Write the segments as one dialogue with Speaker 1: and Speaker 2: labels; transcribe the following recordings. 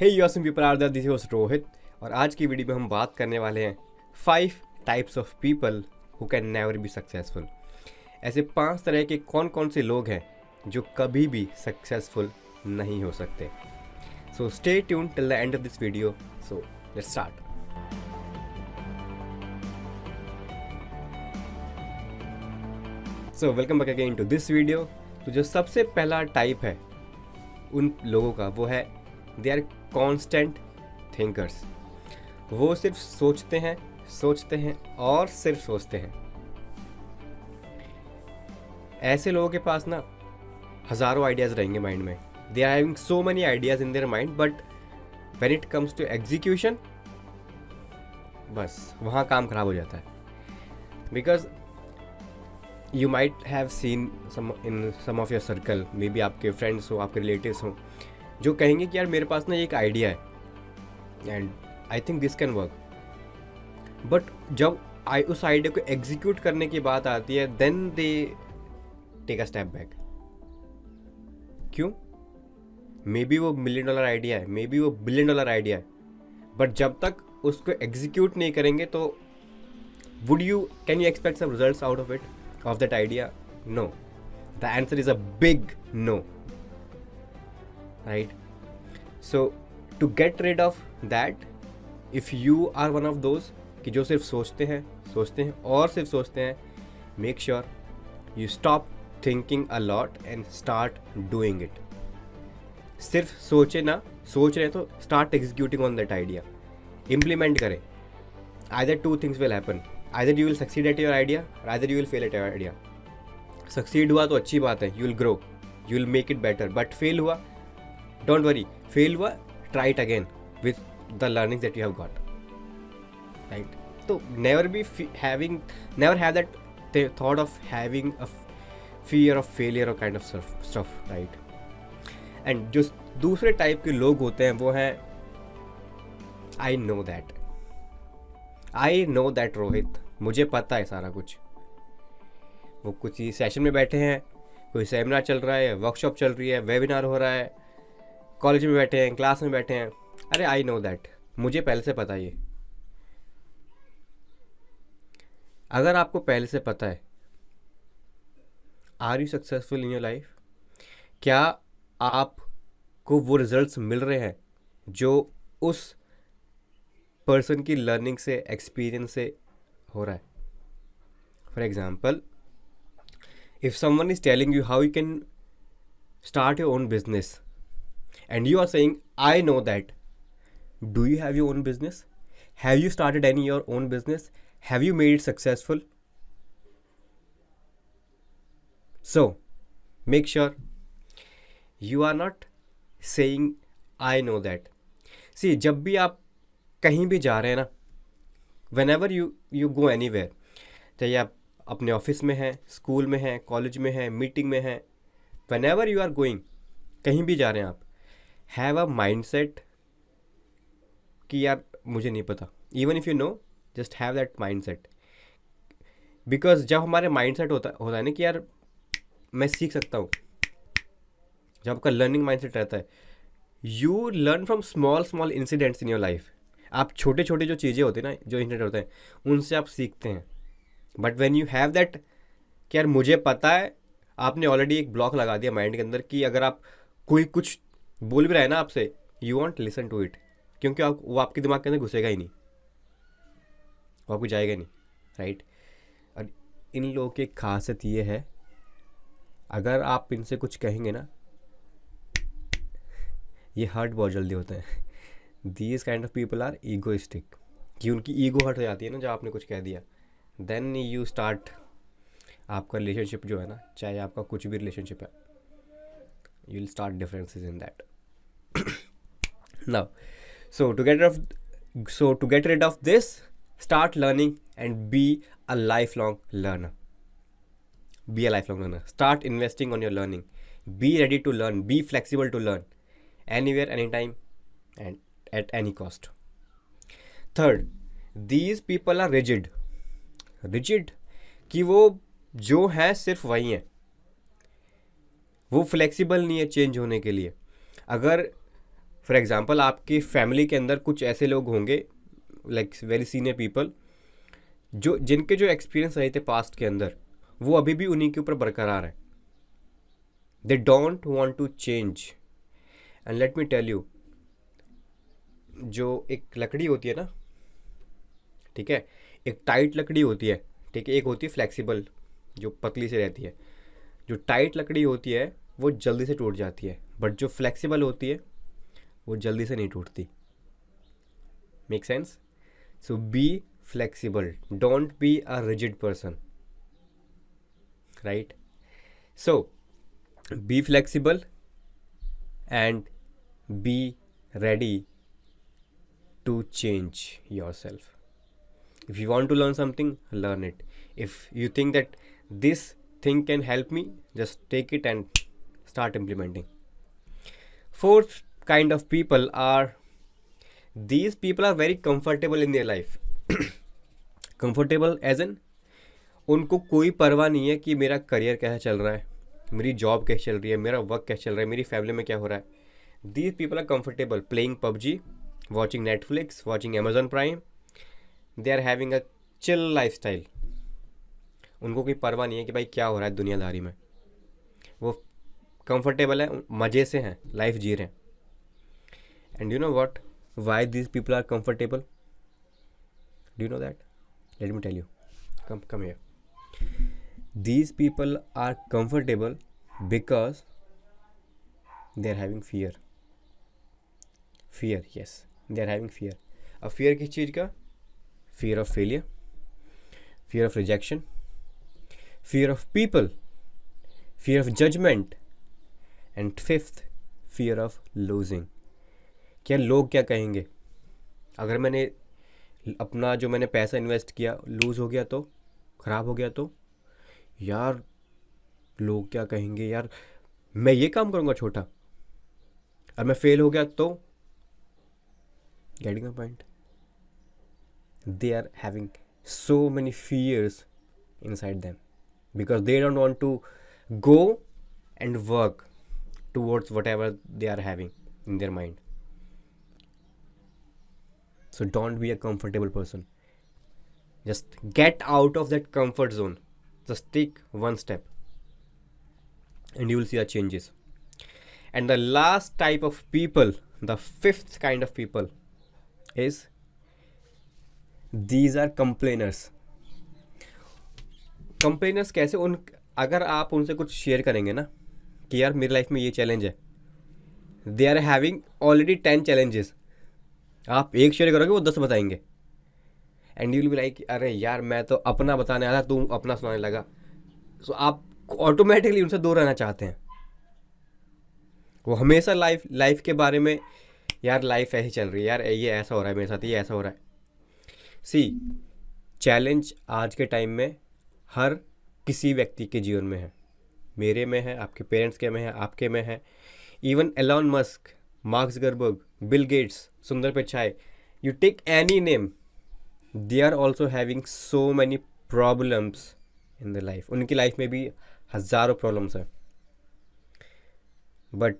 Speaker 1: Hey you awesome people are there, this is Rohit. और आज की वीडियो में हम बात करने वाले हैं 5 types of people who can never be successful. ऐसे 5 तरह के कौन कौन से लोग हैं जो कभी भी सक्सेसफुल नहीं हो सकते। So stay tuned till the end of this video. So let's start. So welcome back again to this video. तो जो सबसे पहला टाइप है उन लोगों का, वो है दे आर कॉन्स्टेंट थिंकर्स। वो सिर्फ सोचते हैं और सिर्फ सोचते हैं। ऐसे लोगों के पास ना हज़ारों आइडियाज़ रहेंगे माइंड में। They are having so many ideas in their mind, but when it comes to execution, बस वहाँ काम खराब हो जाता है। Because you might have seen in some of your circle, maybe आपके फ्रेंड्स हो, आपके रिलेटिव्स हो, जो कहेंगे कि यार मेरे पास ना एक आइडिया है and I think this can work, but जब उस आइडिया को एग्जीक्यूट करने की बात आती है then they take a step back. क्यों? मे बी वो $1 मिलियन आइडिया है, मे बी वो $1 बिलियन आइडिया है, बट जब तक उसको एग्जीक्यूट नहीं करेंगे तो can you expect some results out of it, of that idea? No, the answer is a big no, right? So to get rid of that, if you are one of those कि जो सिर्फ सोचते हैं और सिर्फ सोचते हैं, make sure you stop thinking a lot and start doing it. सिर्फ सोच रहे हैं तो start executing on that idea, implement करें। either 2 things will happen, either you will succeed at your idea or either you will fail at your idea. succeed हुआ तो अच्छी बात है, you will grow, you will make it better, but fail हुआ, don't worry, fail हुआ, try it again with the learnings that you have got, right? So never have that thought of having a fear of failure or kind of stuff, right? And जो दूसरे type के लोग होते हैं वो हैं I know that Rohit, मुझे पता है सारा कुछ। वो कुछ ही सेशन में बैठे हैं, कोई सेमिनार चल रहा है, वर्कशॉप चल रही है, वेबिनार हो रहा है, कॉलेज में बैठे हैं, क्लास में बैठे हैं, अरे आई नो दैट, मुझे पहले से पता है ये। अगर आपको पहले से पता है, are you successful in your life? क्या आपको वो रिजल्ट्स मिल रहे हैं जो उस पर्सन की लर्निंग से, एक्सपीरियंस से हो रहा है? For example, if someone is telling you how you can start your own business and you are saying I know that, do you have your own business? Have you started any your own business? Have you made it successful? So make sure you are not saying I know that. See, जब भी आप कहीं भी जा रहे हैं ना, whenever you go anywhere, चाहे आप अपने ऑफिस में हैं, स्कूल में हैं, कॉलेज में हैं, मीटिंग में हैं, whenever you are going, कहीं भी जा रहे हैं आप, हैव अ माइंडसेट कि यार मुझे नहीं पता। Even if you know, just have that mindset. Because जब हमारे माइंडसेट होता है ना कि यार मैं सीख सकता हूँ, जब आपका लर्निंग माइंडसेट रहता है, you learn from small incidents in your life. आप छोटे छोटे जो चीज़ें होती हैं ना, जो इंसिडेंट होते हैं, उनसे आप सीखते हैं। But when you have that कि यार मुझे पता है, आपने ऑलरेडी एक ब्लॉक लगा दिया माइंड के अंदर कि अगर आप कोई कुछ बोल भी रहा है ना आपसे, you won't listen to it, क्योंकि वो आपके दिमाग के अंदर घुसेगा ही नहीं, वो आपको जाएगा नहीं, राइट? और इन लोगों की खासियत ये है, अगर आप इनसे कुछ कहेंगे ना, ये हर्ट बहुत जल्दी होता है। These kind of people are egoistic, कि उनकी ईगो हर्ट हो जाती है ना जब आपने कुछ कह दिया, देन यू स्टार्ट, आपका रिलेशनशिप जो है ना, चाहे आपका कुछ भी रिलेशनशिप है, you will start differences in that. Now, so to get rid of this, start learning and be a lifelong learner. Start investing on your learning. Be ready to learn, be flexible to learn anywhere, anytime, and at any cost. Third, these people are rigid कि वो जो है सिर्फ वही है, वो flexible नहीं है चेंज होने के लिए। अगर फॉर एग्जाम्पल आपकी फैमिली के अंदर कुछ ऐसे लोग होंगे लाइक वेरी सीनियर पीपल जो जिनके जो एक्सपीरियंस रहे थे पास्ट के अंदर वो अभी भी उन्हीं के ऊपर बरकरार है. They don't want to change. And let me tell you, जो एक लकड़ी होती है ना, ठीक है, एक टाइट लकड़ी होती है, ठीक है, एक होती है फ्लेक्सिबल जो पतली से रहती है. जो टाइट लकड़ी होती है वो जल्दी से टूट जाती है, बट जो फ्लेक्सिबल होती है वो जल्दी से नहीं टूटती. Make sense? So be flexible, don't be a rigid person, right? So be flexible and be ready to change yourself. If you want to learn something, learn it. If you think that this thing can help me, just take it and start implementing. Fourth kind of people are, these people are very comfortable in their life. Comfortable as an, उनको कोई परवाह नहीं है कि मेरा career कैसा चल रहा है, मेरी जॉब कैसे चल रही है, मेरा वर्क कैसे चल रहा है, मेरी फैमिली में क्या हो रहा है. These people are comfortable playing PUBG, watching Netflix, watching Amazon Prime. They are having a chill lifestyle. उनको कोई परवाह नहीं है कि भाई क्या हो रहा है दुनियादारी में. वो कंफर्टेबल है, मज़े से हैं, लाइफ जी रहे हैं. And you know what, why these people are comfortable? Do you know that? Let me tell you. Come here. These people are comfortable because they are having fear. Fear, yes. They are having fear. अब fear किस चीज़ का? Fear of failure, fear of rejection, fear of people, fear of judgment, and fifth, fear of losing. क्या लोग क्या कहेंगे? अगर मैंने अपना जो मैंने पैसा इन्वेस्ट किया लूज़ हो गया तो, ख़राब हो गया तो, यार लोग क्या कहेंगे, यार मैं ये काम करूँगा छोटा और मैं फेल हो गया तो. Getting a point? They are having so many fears inside them because they don't want to go and work towards whatever they are having in their mind. So don't be a comfortable person. Just get out of that comfort zone. Just take one step and you will see the changes. And the last type of people, the fifth kind of people is, these are complainers. Complainers कैसे? अगर आप उनसे कुछ share करेंगे ना कि यार मेरी लाइफ में ये चैलेंज है, they are having already 10 challenges. आप एक शेयर करोगे वो 10 बताएंगे. And you will be like अरे यार मैं तो अपना बताने आया था, तू अपना सुनाने लगा. सो आप ऑटोमेटिकली उनसे दूर रहना चाहते हैं. वो हमेशा लाइफ के बारे में, यार लाइफ ऐसी चल रही है, यार ये ऐसा हो रहा है मेरे साथ, ये ऐसा हो रहा है. सी, चैलेंज आज के टाइम में हर किसी व्यक्ति के जीवन में है. मेरे में है, आपके पेरेंट्स के में है, आपके में है. Even Elon Musk, mark Zuckerberg, Bill Gates, सुंदर Pichai, you take any name, they are also having so many problems in their life. उनकी लाइफ में भी हज़ारों प्रॉब्लम्स हैं. But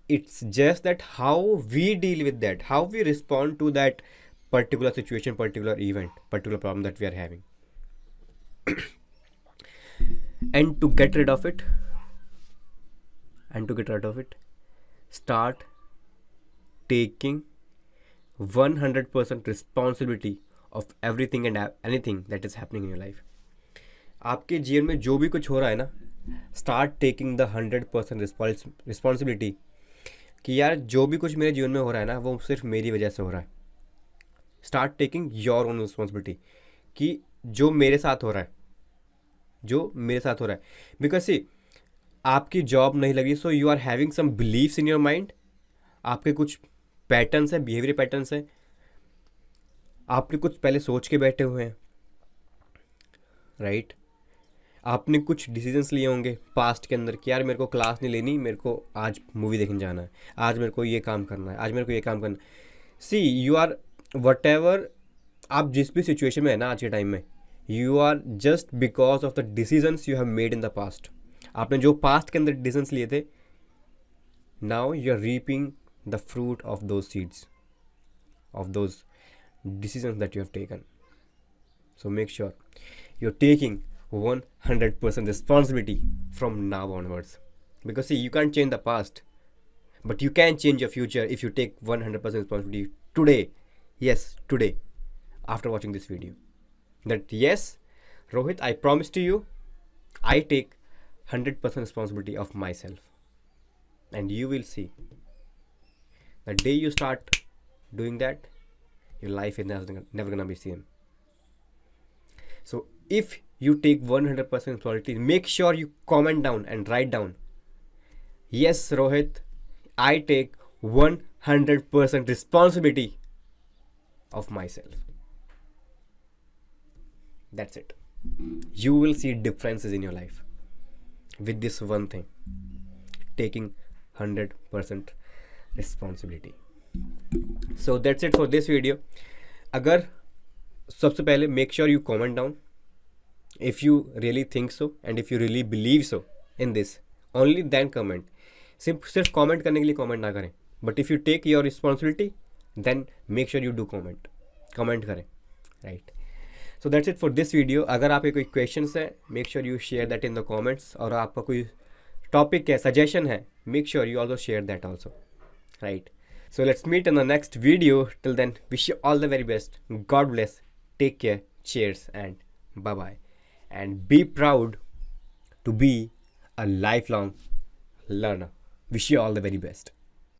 Speaker 1: it's just that how we deal with that, how we respond to that particular situation, particular event, particular problem that we are having. And to get rid of it, start taking 100% responsibility of everything and anything that is happening in your life. आपके जीवन में जो भी कुछ हो रहा है ना, start taking the 100% responsibility कि यार जो भी कुछ मेरे जीवन में हो रहा है ना वो सिर्फ मेरी वजह से हो रहा है. Start taking your own responsibility कि जो मेरे साथ हो रहा है, because see, आपकी जॉब नहीं लगी, so you are having some beliefs in your mind. आपके कुछ पैटर्न्स हैं, बिहेवियर पैटर्न्स हैं, आपने कुछ पहले सोच के बैठे हुए हैं, राइट? आपने कुछ डिसीजंस लिए होंगे पास्ट के अंदर कि यार मेरे को क्लास नहीं लेनी, मेरे को आज मूवी देखने जाना है, आज मेरे को ये काम करना है, आज मेरे को ये काम करना है. सी, यू आर वट एवर, आप जिस भी सिचुएशन में है ना आज के टाइम में, you are just because of the decisions you have made in the past. आपने जो पास्ट के अंदर डिसीजंस लिए थे, now you are reaping the fruit of those seeds, of those decisions that you have taken. So make sure you're taking 100% responsibility from now onwards. Because see, you can't change the past, but you can change your future if you take 100% responsibility today. Yes, today, after watching this video. That yes, Rohit, I promise to you, I take 100% responsibility of myself. And you will see, the day you start doing that, your life is never gonna be same. So if you take 100% responsibility, make sure you comment down and write down, yes, Rohit, I take 100% responsibility of myself. That's it. You will see differences in your life with this one thing, taking 100% responsibility. So that's it for this video. अगर सबसे पहले make sure you comment down if you really think so and if you really believe so in this, only then comment. सिर्फ comment करने के लिए comment ना करें, but if you take your responsibility then make sure you do comment करें, right? So that's it for this video. अगर आपके कोई questions है, make sure you share that in the comments. और आपका कोई topic है, suggestion है, make sure you also share that also, right? So let's meet in the next video. Till then, wish you all the very best. God bless. Take care. Cheers and bye bye. And be proud to be a lifelong learner. Wish you all the very best.